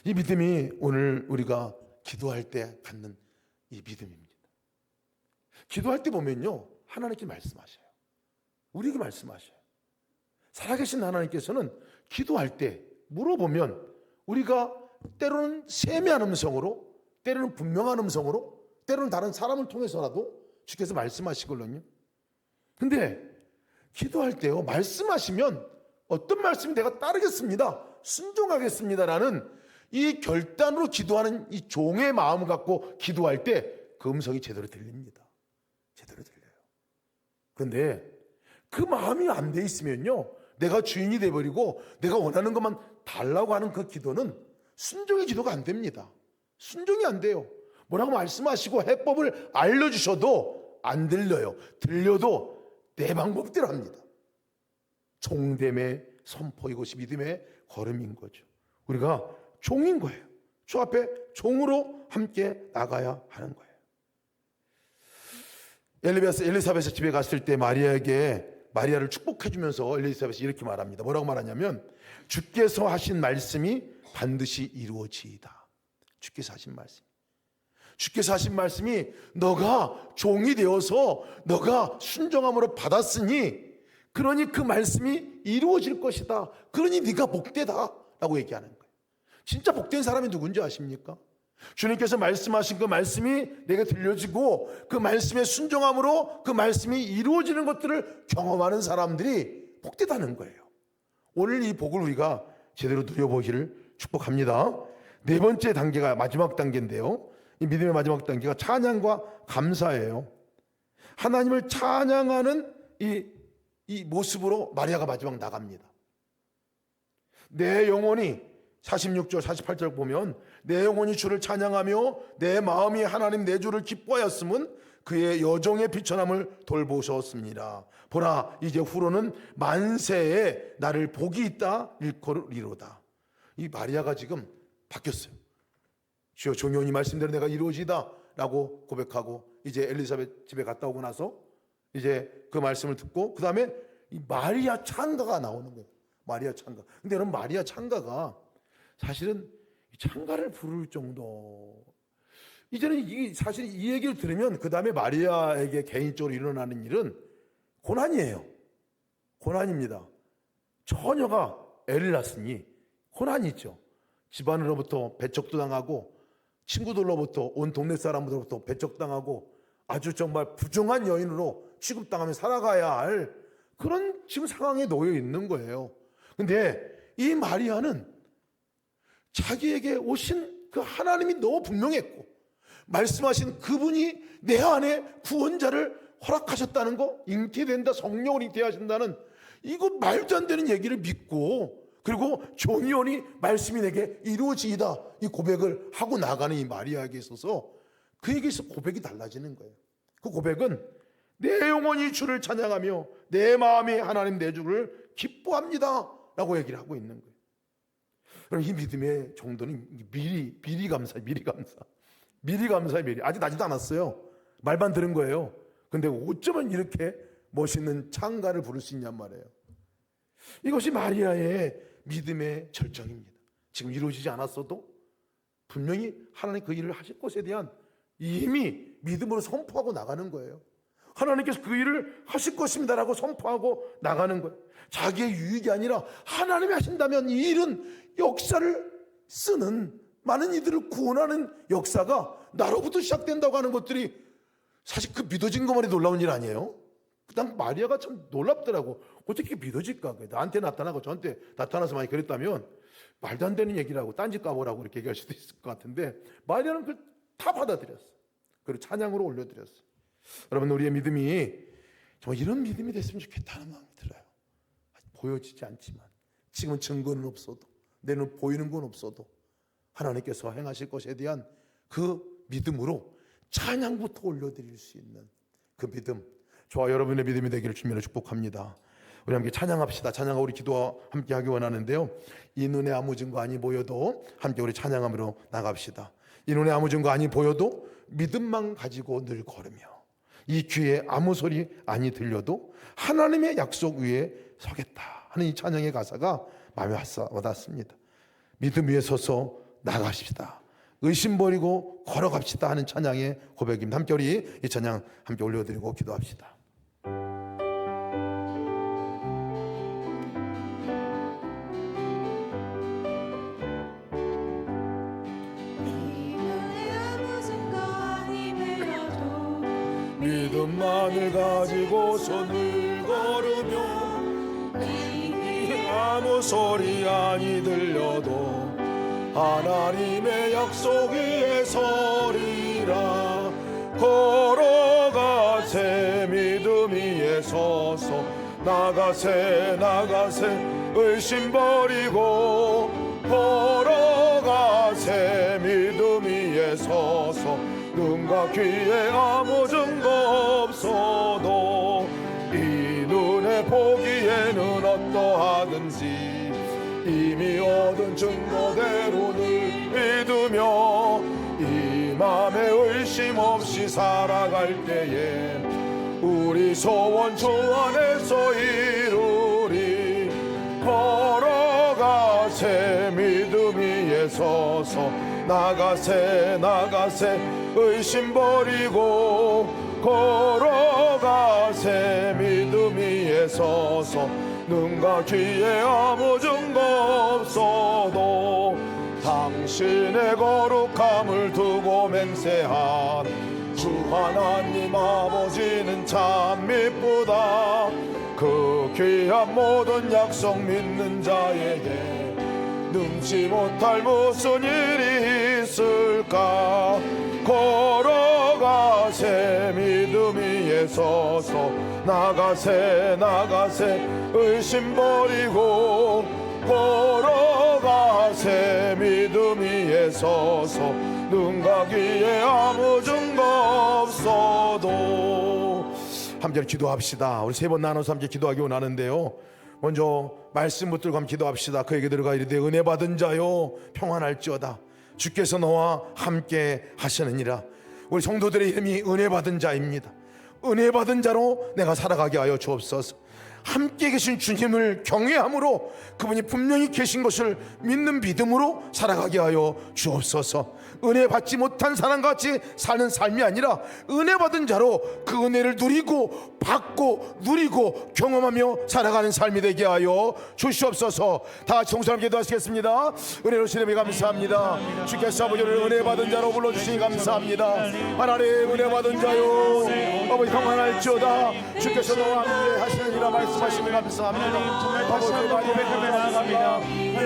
이 믿음이 오늘 우리가 기도할 때 갖는 이 믿음입니다. 기도할 때 보면요, 하나님께 말씀하셔요. 우리에게 말씀하셔요. 살아계신 하나님께서는 기도할 때 물어보면 우리가 때로는 세미한 음성으로, 때로는 분명한 음성으로, 때로는 다른 사람을 통해서라도 주께서 말씀하시거든요. 근데 기도할 때요, 말씀하시면 어떤 말씀이 내가 따르겠습니다, 순종하겠습니다라는 이 결단으로 기도하는 이 종의 마음을 갖고 기도할 때 그 음성이 제대로 들립니다. 제대로 들려요. 그런데 그 마음이 안 돼 있으면요, 내가 주인이 돼버리고 내가 원하는 것만 달라고 하는 그 기도는 순종의 기도가 안 됩니다. 순종이 안 돼요. 뭐라고 말씀하시고 해법을 알려주셔도 안 들려요. 들려도 내 방법대로 합니다. 종됨의 선포, 이것이 믿음의 걸음인 거죠. 우리가 종인 거예요. 주 앞에 종으로 함께 나가야 하는 거예요. 엘리사벳의 집에 갔을 때 마리아를 축복해 주면서 엘리사벳이 이렇게 말합니다. 뭐라고 말하냐면, 주께서 하신 말씀이 반드시 이루어지이다. 주께서 하신 말씀. 주께서 하신 말씀이 너가 종이 되어서 너가 순종함으로 받았으니, 그러니 그 말씀이 이루어질 것이다. 그러니 네가 복되다 라고 얘기하는 거예요. 진짜 복된 사람이 누군지 아십니까? 주님께서 말씀하신 그 말씀이 내게 들려지고 그 말씀에 순종함으로 그 말씀이 이루어지는 것들을 경험하는 사람들이 복되다는 거예요. 오늘 이 복을 우리가 제대로 누려보기를 축복합니다. 네 번째 단계가 마지막 단계인데요, 이 믿음의 마지막 단계가 찬양과 감사예요. 하나님을 찬양하는 이 모습으로 마리아가 마지막 나갑니다. 내 영혼이, 46절 48절 보면, 내 영혼이 주를 찬양하며 내 마음이 하나님 내 주를 기뻐하였음은 그의 여종의 비천함을 돌보셨습니다. 보라, 이제 후로는 만세에 나를 복이 있다 일컬으리로다. 이 마리아가 지금 바뀌었어요. 주여, 종용이 말씀대로 내가 이루어지다 라고 고백하고, 이제 엘리사벳 집에 갔다 오고 나서 이제 그 말씀을 듣고 그 다음에 이 마리아 찬가가 나오는 거예요. 마리아 찬가. 근데 여러분, 마리아 찬가가 사실은 찬가를 부를 정도, 이제는 사실 이 얘기를 들으면 그 다음에 마리아에게 개인적으로 일어나는 일은 고난이에요. 고난입니다. 처녀가 애를 낳았으니 고난이죠. 집안으로부터 배척도 당하고 친구들로부터, 온 동네 사람들로부터 배척당하고 아주 정말 부정한 여인으로 취급당하며 살아가야 할 그런 지금 상황에 놓여 있는 거예요. 근데 이 마리아는 자기에게 오신 그 하나님이 너무 분명했고, 말씀하신 그분이 내 안에 구원자를 허락하셨다는 거, 잉태된다, 성령을 잉태하신다는 이거 말도 안 되는 얘기를 믿고, 그리고 종이오니 말씀이 내게 이루어지이다, 이 고백을 하고 나가는 이 마리아에게 있어서 그에게서 고백이 달라지는 거예요. 그 고백은 내 영혼이 주를 찬양하며 내 마음이 하나님 내 주를 기뻐합니다 라고 얘기를 하고 있는 거예요. 그럼 이 믿음의 정도는 미리 감사해. 아직 나지도 않았어요. 말만 들은 거예요. 근데 어쩌면 이렇게 멋있는 찬가를 부를 수 있냔 말이에요. 이것이 마리아의 믿음의 절정입니다. 지금 이루어지지 않았어도 분명히 하나님 그 일을 하실 것에 대한 이미 믿음으로 선포하고 나가는 거예요. 하나님께서 그 일을 하실 것입니다라고 선포하고 나가는 거예요. 자기의 유익이 아니라 하나님이 하신다면 이 일은 역사를 쓰는, 많은 이들을 구원하는 역사가 나로부터 시작된다고 하는 것들이 사실 그 믿어진 것만이 놀라운 일 아니에요? 그다음 마리아가 참 놀랍더라고. 어떻게 믿어질까? 나한테 나타나고 저한테 나타나서 많이 그랬다면 말도 안 되는 얘기라고, 딴짓 까보라고 이렇게 얘기할 수도 있을 것 같은데, 마리아는 그걸 다 받아들였어. 그리고 찬양으로 올려드렸어. 여러분, 우리의 믿음이 정말 이런 믿음이 됐으면 좋겠다는 마음이 들어요. 보여지지 않지만, 지금은 증거는 없어도, 내 눈 보이는 건 없어도 하나님께서 행하실 것에 대한 그 믿음으로 찬양부터 올려드릴 수 있는 그 믿음, 저와 여러분의 믿음이 되기를 주님으로 축복합니다. 우리 함께 찬양합시다. 찬양하고 우리 기도와 함께 하기 원하는데요, 이 눈에 아무 증거 아니 보여도 함께 우리 찬양함으로 나갑시다. 이 눈에 아무 증거 아니 보여도 믿음만 가지고 늘 걸으며, 이 귀에 아무 소리 아니 들려도 하나님의 약속 위에 서겠다 하는 이 찬양의 가사가 마음에 와닿습니다. 믿음 위에 서서 나가십시다. 의심 버리고 걸어갑시다 하는 찬양의 고백입니다. 함께 우리 이 찬양 함께 올려드리고 기도합시다. 믿음만을 가지고 손을 걸으며 아무 소리 아니 들려도 하나님의 약속 위에 서리라. 걸어가세 믿음 위에 서서 나가세 의심 버리고 걸어가세 믿음 위에 서서 눈과 귀에 아무 증거 없어도 이 눈에 보기에는 어떠하든지 이미 얻은 증거대로 늘 믿으며 이 맘에 의심 없이 살아갈 때에 우리 소원 주 안에서 이루리. 걸어가세 믿음 위에 서서 나가세 의심 버리고 걸어가세 믿음 위에 서서 눈과 귀에 아무 증거 없어도 당신의 거룩함을 두고 맹세한 주 하나님 아버지는 참 미쁘다. 그 귀한 모든 약속 믿는 자에게 능치 못할 무슨 일이 있을까. 걸어가세 믿음 위에 서서 나가세 의심 버리고 걸어가세 믿음 위에 서서 눈과 귀에 아무 증거 없어도. 함께 기도합시다. 우리 세 번 나눠서 함께 기도하기 원하는데요, 먼저 말씀 붙들고 함께 기도합시다. 그에게 들어가 이르되 은혜 받은 자요 평안할지어다 주께서 너와 함께 하시느니라. 우리 성도들의 이름이 은혜 받은 자입니다. 은혜 받은 자로 내가 살아가게 하여 주옵소서. 함께 계신 주님을 경외함으로 그분이 분명히 계신 것을 믿는 믿음으로 살아가게 하여 주옵소서. 은혜 받지 못한 사람같이 사는 삶이 아니라 은혜 받은 자로 그 은혜를 누리고 받고 누리고 경험하며 살아가는 삶이 되게 하여 주시옵소서. 다 같이 동시에 기도하시겠습니다. 은혜로 주님이 감사합니다. 주께서 아버지를 은혜 받은 자로 불러주시니 감사합니다. 하나님 은혜 받은 자요 아버지 평안할지어다 주께서 너와 함께 하시느니라 말씀하시니 감사합니다. 아버지 많이 감사합니다.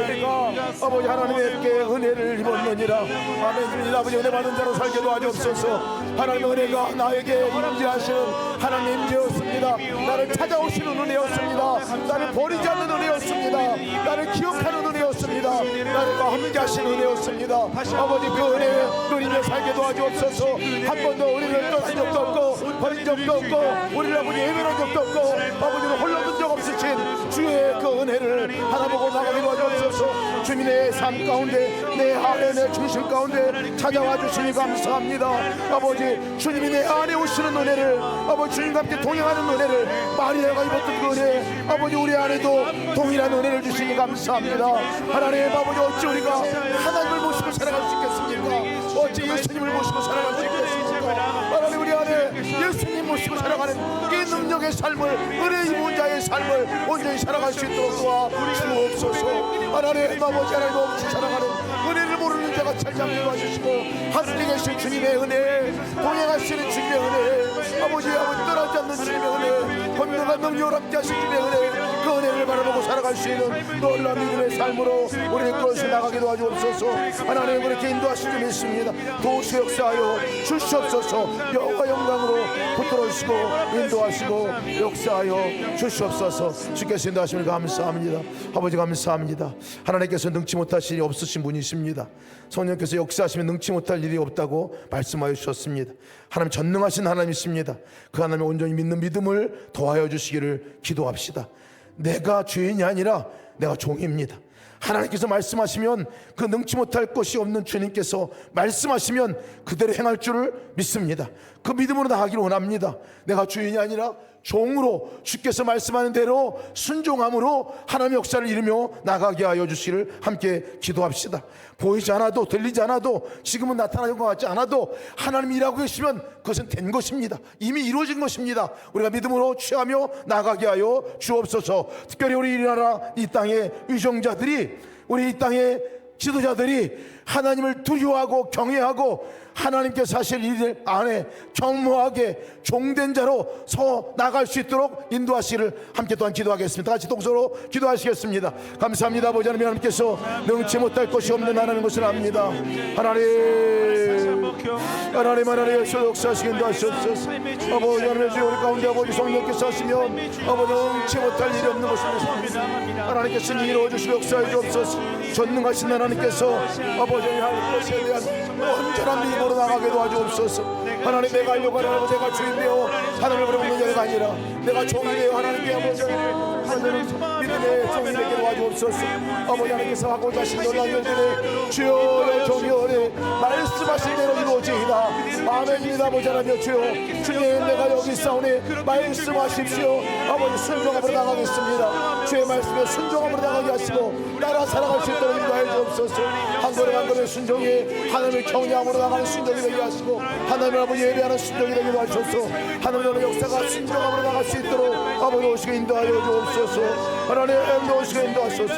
내가 아버지 하나님께 은혜를 입었느니라. 아멘. 아버지 은혜 받은 자로 살게 도와주옵소서. 하나님의 은혜가 나에게 임재하시는 하나님 임재였습니다. 나를 찾아오시는 은혜였습니다. 나를 버리지 않는 은혜였습니다. 나를 기억하는 은혜였습니다. 나를 함께 하시는 은혜였습니다. 아버지 그 은혜 누리며 살게 도와주옵소서. 한 번도 우리를 떠난 적도 없고 버린 적도 없고 우리를 아버지 예배한 적도 없고 아버지를 홀려둔 적 없으신 주의 그 은혜를 하나보고 나가게 도와주옵소서. 주님의 삶 가운데 내 안에 내 중심 가운데 찾아와 주시니 감사합니다. 아버지 주님이 내 안에 오시는 은혜를 아버지 주님과 함께 동행하는 은혜를 마리아가 입었던 그 은혜 아버지 우리 안에도 동일한 은혜를 주시니 감사합니다. 하나님 아버지 어찌 우리가 하나님을 모시고 살아갈 수 있겠습니까? 어찌 예수님을 모시고 살아갈 수 있겠습니까? 하나님 우리 안에 예수님 모시고 살아가는 이 능력의 삶을 은혜 입은 자의 삶을 온전히 살아갈 수 있도록 도와주옵소서. 하나님 아버지 하나님 없이 살아가는 은혜를 모르는 자가 찾아오게 도와주시고 함께 계신 주님의 은혜 동행하시는 주님의 은혜 아버지 떠나지 않는 주님의 은혜 건너가 능력을 함께 하신 주님의 은혜 그 은혜를 바라보고 살아갈 수 있는 놀라운 믿음의 삶으로 우리의 것을 나가게 도와주옵소서. 하나님 그렇게 인도하실 줄 믿습니다. 도우시 역사하여 주시옵소서. 영과 영광으로 붙들어주시고 인도하시고 역사하여 주시옵소서. 주께서 인도하심을 감사합니다. 아버지 감사합니다. 하나님께서 능치 못하실 일이 없으신 분이십니다. 성령께서 역사하시면 능치 못할 일이 없다고 말씀하여 주셨습니다. 하나님 전능하신 하나님이십니다. 그 하나님을 온전히 믿는 믿음을 더하여 주시기를 기도합시다. 내가 주인이 아니라 내가 종입니다. 하나님께서 말씀하시면 그 능치 못할 것이 없는 주님께서 말씀하시면 그대로 행할 줄을 믿습니다. 그 믿음으로 나가기를 원합니다. 내가 주인이 아니라 종으로 주께서 말씀하는 대로 순종함으로 하나님의 역사를 이루며 나가게 하여 주시기를 함께 기도합시다. 보이지 않아도 들리지 않아도 지금은 나타나는 것 같지 않아도 하나님이 일하고 계시면 그것은 된 것입니다. 이미 이루어진 것입니다. 우리가 믿음으로 취하며 나가게 하여 주옵소서. 특별히 우리 이 나라 이 땅의 위정자들이 우리 이 땅에 지도자들이 하나님을 두려워하고 경외하고 하나님께서 하실 일 안에 겸허하게 종된 자로 서 나갈 수 있도록 인도하시기를 함께 또한 기도하겠습니다. 같이 동서로 기도하시겠습니다. 감사합니다. 아버지 하나님께서 능치 못할 것이 없는 하나님 것을 압니다. 하나님 예수 역사하시기 인도하시옵소서. 아버지 하나님 주여 우리 가운데 아버지 성령께서 하시면 아버지 능치 못할 일이 없는 것을 믿습니다. 하나님께서 이루어주시고 역사해 주옵소서. 전능하신 하나님께서 아버지 할 것에 대한 온전한 믿음으로 나가게 도와주옵소서. 하나님 내가 하려고 하는 내가 주인되어 하나님을 부르는 자가 아니라 내가 종이 되어 하나님께 아버지 하나님 믿음의 종이 되게 도와주옵소서. 아버지 하나님께서 하고자 하신 놀라운 일들이 주여 종이오니 말씀하신 대로 이루어지이다. 아멘입니다. 아버지 하나님 주여 주님 내가 여기 있사오니 말씀하십시오. 아버지 순종함으로 나가겠습니다. 주의 말씀에 순종함으로 나가게 하시고 따라 살아갈 수 있도록 인도해 주옵소서. 한 걸음 한 걸음 순종이 하나님을 경외함으로 나가는 순종이 되게 하시고 하나님을 아버지 예배하는 순종이 되게 하소서. 하나님의 역사가 순종함으로 나갈 수 있도록 아버지 오시게 인도하여 주옵소서. 하나님 오시게 인도하소서.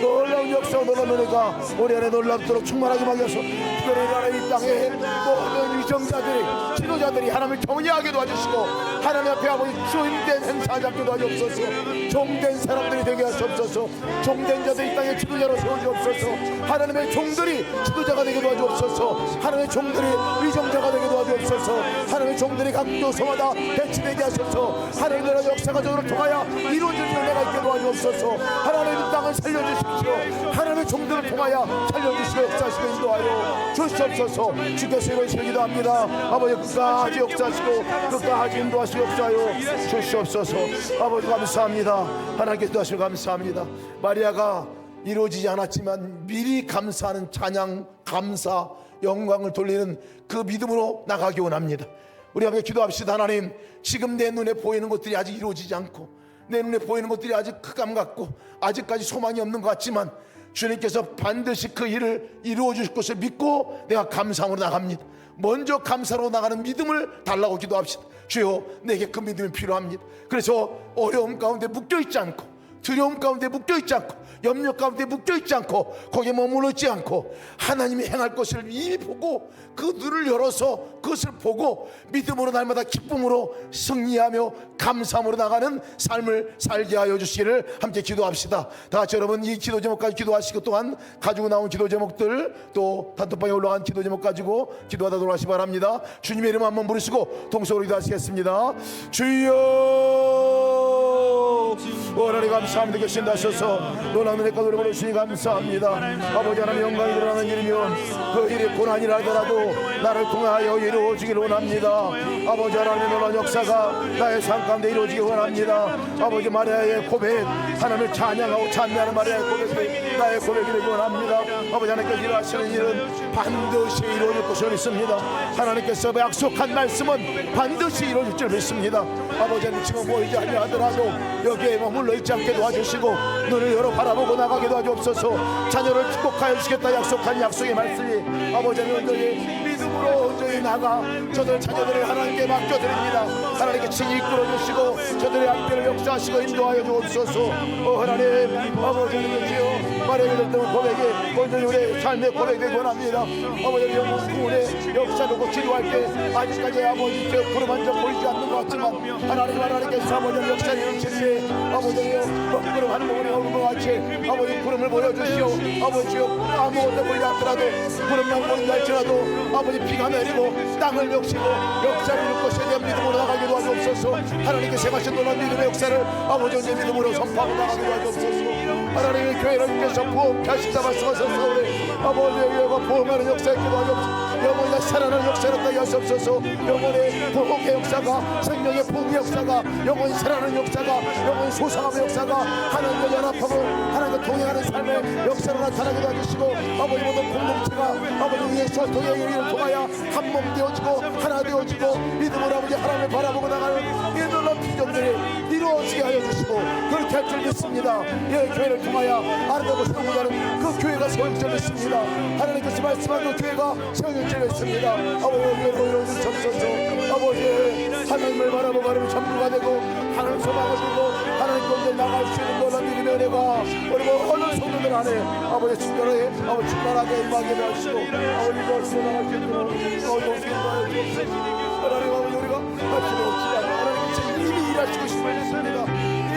놀라운 역사와 놀라운 은혜가 우리 안에 놀랍도록 충만하게 하셔서 특별히 하나님 이 땅에 모든 위정자들이 지도자들이 하나님을 경외하게 도와주시고 하나님 앞에 아버지 주인된 행사하지 않게 도와주옵소서. 종된 사람들이 되게 하시옵소서. 종된 자들이 이 땅에 지도자로 세워주옵소서. 하나님의 종들이 지도자가 되게 도와주옵소서. 하나님의 종들이 위정자가 되게 도와주옵소서. 하나님의 종들이 각 교서마다 배치되게 하소서. 하나님의 나라 역사가 저를 통하여 이루어질 은혜가 있게 도와주옵소서. 하나님의 이 땅을 살려주십시오. 하나님의 종들을 통하여 살려주시고 역사하시고 인도하여 주시옵소서. 주께서 이루어지시기 기도합니다. 아버지 끝까지 역사하시고 끝까지 인도하시고 역사하여 주시옵소서. 아버지 감사합니다. 하나님께 기도하시고 감사합니다. 마리아가 이루어지지 않았지만 미리 감사하는 찬양, 감사, 영광을 돌리는 그 믿음으로 나가기 원합니다. 우리 함께 기도합시다. 하나님 지금 내 눈에 보이는 것들이 아직 이루어지지 않고 내 눈에 보이는 것들이 아직 흑암 같고 아직까지 소망이 없는 것 같지만 주님께서 반드시 그 일을 이루어 주실 것을 믿고 내가 감사함으로 나갑니다. 먼저 감사로 나가는 믿음을 달라고 기도합시다. 주여 내게 그 믿음이 필요합니다. 그래서 어려움 가운데 묶여있지 않고 두려움 가운데 묶여있지 않고 염려 가운데 묶여있지 않고 거기에 머물러 있지 않고 하나님이 행할 것을 이미 보고 그 눈을 열어서 그것을 보고 믿음으로 날마다 기쁨으로 승리하며 감사함으로 나가는 삶을 살게 하여 주시기를 함께 기도합시다. 다 같이 여러분 이 기도 제목까지 기도하시고 또한 가지고 나온 기도 제목들 또 단톡방에 올라간 기도 제목 가지고 기도하다 돌아가시 바랍니다. 주님의 이름 한번 부르시고 동서로 기도하시겠습니다. 주여 하나님 감사합니다. 계신다 하셔서 놀라운 은혜가 노래 부르시니 감사합니다. 아버지 하나님 영광이 드러나는 일이면 그 일이 고난이라 하더라도 나를 통하여 이루어지기를 원합니다. 아버지 하나님의 놀라운 역사가 나의 삶 가운데 이루어지기 원합니다. 아버지 마리아의 고백 하나님을 찬양하고 찬미하는 마리아의 고백이 나의 고백이 되기 원합니다. 아버지 하나님께서 일하시는 일은 반드시 이루어질 것을 믿습니다. 하나님께서 약속한 말씀은 반드시 이루어질 줄 믿습니다. 아버지 하나님 지금 보이지 않냐 하더라도 여기에 머물러 있지 않게 도와주시고 눈을 열어 바라보고 나가게 도와주옵소서. 자녀를 축복하여 주시겠다 약속한 약속의 말씀이 아버지 하나님 온전히 믿음으로 온전히 나가 저들 자녀들을 하나님께 맡겨드립니다. 하나님께 친히 이끌어주시고 저들의 앞길을 역사하시고 인도하여 주옵소서. 하나님 아버지 하나님 주여 마리아가 됐던 고백이 온전히 우리의 삶의 고백이 되기 원합니다. 아버지 영혼 구원의 역사를 치료할 때 아직까지 아버지 저 구름 한 점 보이지 않는 것 같지만 하나님께서 아버지 역사를 일으키시되 아버지여 구름 한 몸을 오는 것 같이 아버지 구름을 보여주시오. 아버지여 아무것도 보이지 않더라도 구름만 보인다 할지라도 아버지 비가 내리고 땅을 역시고 역사를 이룰 것에 대한 믿음으로 나가게 도와주옵소서. 하나님께서 행하신 놀라운 믿음의 역사를 아버지 언제 믿음으로 선포하고 나가게 도와주옵소서. 하나님의 교회를 위해서 부흥케 하신다 말씀하셨사오니 아버지의 교회가 부흥하는 역사에 기도하옵소서. 영원히 살아나는 역사를 따게 하시옵소서. 영원히 부흥의 역사가 생명의 부흥의 역사가 영원히 살아나는 역사가 영원히 소상함의 역사가 하나님과 연합하고 하나님과 동행하는 삶의 역사로 나타나게 도와주시고 아버지 모든 공동체가 아버지 위에서 동행의 일을 통하여 한 몸 되어지고 하나 되어지고 믿음으로 아버지 하나님을 바라보고 나가는 이 놀라운 비전들이 이루어지게 하여 주시고 그렇게 할 줄 믿습니다. 이 교회를 통하여 아름다고 세우고자는 그 교회가 세워질 줄 믿습니다. 하나님께서 말씀한 그 교회가 세워질 줄 믿습니다. 아버지 교회로 이루어질 줄 믿소서. 아버지 하나님을 바라보고 하나님의 전부가 되고 하나님 소망을 두고 하나님 가운데 나갈 수 있는 놀라운 믿음의 은혜가 우리 모든 성도들 안에 아버지 충만하게 아버지 충만하게 임하게 하시고 아버지 이것으로 나갈 수 있도록 인도하여 주옵소서. 하나님 아버지 우리가 할수 없지만 하나님께서 이미 일하시고 싶으십니다.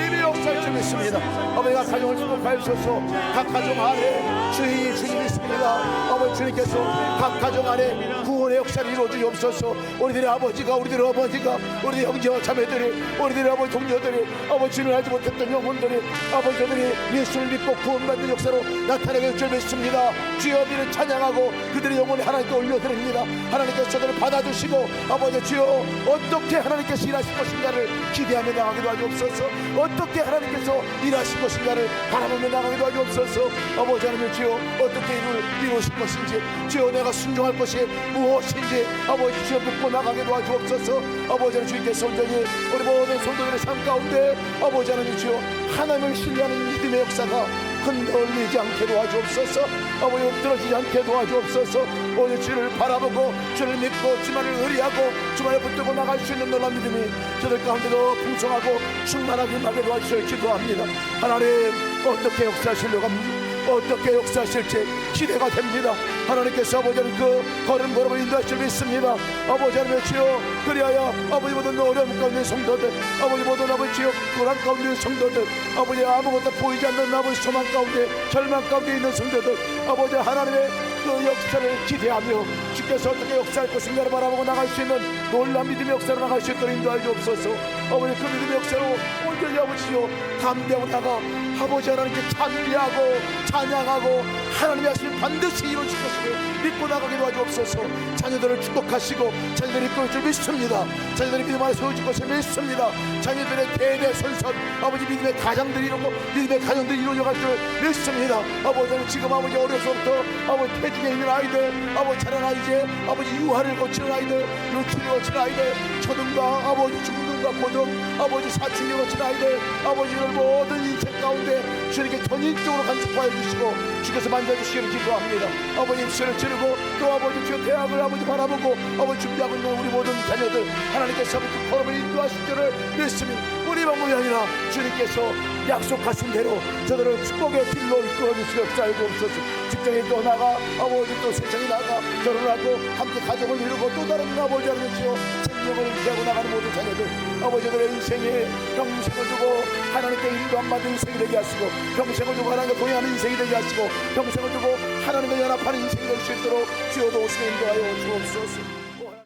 이미 역사할 줄 믿습니다. 아버지가 가정을 축복하옵소서. 각 가정 안에 주인이 주님 있습니다. 아버지 주님께서 각 가정 안에 구원의 역사를 이루어 주옵소서. 우리들의 아버지가 우리들의 어머니가 우리들의 형제와 자매들이 우리들의 아버지 동료들이 아버지 주님을 알지 못했던 영혼들이 아버지 저들이 예수를 믿고 구원받는 역사로 나타나게 될 줄 믿습니다. 주여 우리를 찬양하고 그들의 영혼을 하나님께 올려드립니다. 하나님께서 저들을 받아주시고 아버지 주여 어떻게 하나님께서 일하실 것인가를 기대하며 나가기도 하옵소서. 어떻게 하나님께서 일하실 것인가를 바라보며 나가기도 하옵소서. 아버지 하나님 주여 어떻게 이루실 것인지 주여 내가 순종할 것이 무엇인지 아버지 주여 묻고 나가기도 하옵소서. 아버지 하나님 주님께서 온전히 우리 모든 성도들의 삶 가운데 아버지 하나님 주여 하나님을 신뢰하는 믿음의 역사가 흔들리지 않게 도와주옵소서. 아버지 엎드러지지 않게 도와주옵소서. 오늘 주를 바라보고 주를 믿고 주만을 의리하고 주만을 붙들고 나갈 수 있는 놀라운 믿음이 저들 가운데도 풍성하고 충만하게 임하게 도와주시길 기도합니다. 하나님 어떻게 역사하시려고 합니다. 어떻게 역사하실지 기대가 됩니다. 하나님께서 아버지는 그 걸음걸음을 인도하실 줄 믿습니다. 아버지 하나님 주여 그리하여 아버지 모든 어려움 가운데 있는 성도들 아버지 모든 아버지 주여 불안 가운데 있는 성도들 아버지 아무것도 보이지 않는 아버지 소망 가운데 절망 가운데 있는 성도들 아버지 하나님의 그 역사를 기대하며 주께서 어떻게 역사할 것인가를 바라보고 나갈 수 있는 놀라운 믿음의 역사로 나갈 수 있도록 인도하여 주옵소서. 아버지 그 믿음의 역사로 온전히 아버지요 담대하고 나가 아버지 하나님께 찬미하고 찬양하고 하나님의 하시면 반드시 이루어질 것을 믿고 나가게 도와주옵소서. 자녀들을 축복하시고 자녀들이 이끌어줄 줄 믿습니다. 자녀들이 믿음 안에 세워질 것을 믿습니다. 자녀들의 대대손손 아버지 믿음의 가정들이 이루고 믿음의 가정들이 이루어져갈 줄 믿습니다. 아버지는 지금 아버지 어려서부터 아버지 태중에 있는 아이들 아버지 자라나 이제 아버지 유아를 거치는 아이들 유치를 거치는 아이들 초등과 아버지 중등과 고등 아버지 사춘기 거치는 아이들 아버지를 모든 인생 가운데 주님께 전인적으로 간섭하여 주시고 주께서 만져주시기를 기도합니다. 아버지 입술을 찌르고 또 아버지 주 대학을 아버지 바라보고 아버지 준비하고 있는 우리 모든 자녀들 하나님께서 그 걸음을 인도하실 줄을 믿습니다. 우리 방법이 아니라 주님께서 약속하신 대로 저들을 축복의 길로 이끌어 주시고 역사하고 없어서 직장에 또 나가 아버지 또 세상에 나가 결혼하고 함께 가정을 이루고 또 다른 아버지 하나님께서 생명을 유지하고 나가는 모든 자녀들 아버지들의 인생에 평생을 두고 하나님께 인도함 받은 인생이 되게 하시고 평생을 두고 하나님과 동행하는 인생이 되게 하시고 평생을 두고 하나님과 연합하는 인생이 될 수 있도록 주여 도우시며 인도하여 주옵소서.